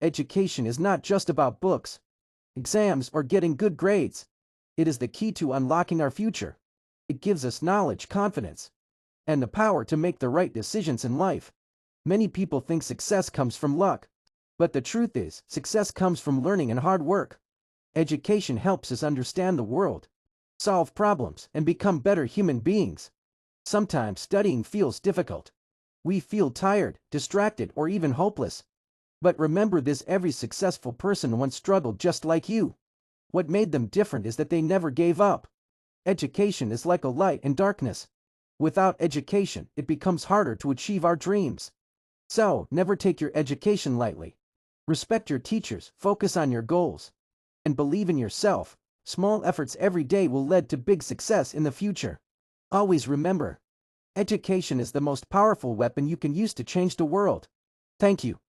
Education is not just about books, exams, or getting good grades. It is the key to unlocking our future. It gives us knowledge, confidence, and the power to make the right decisions in life. Many people think success comes from luck, but the truth is, success comes from learning and hard work. Education helps us understand the world, solve problems, and become better human beings. Sometimes studying feels difficult. We feel tired, distracted, or even hopeless. But remember this: every successful person once struggled just like you. What made them different is that they never gave up. Education is like a light in darkness. Without education, it becomes harder to achieve our dreams. So, never take your education lightly. Respect your teachers, focus on your goals, and believe in yourself. Small efforts every day will lead to big success in the future. Always remember, education is the most powerful weapon you can use to change the world. Thank you.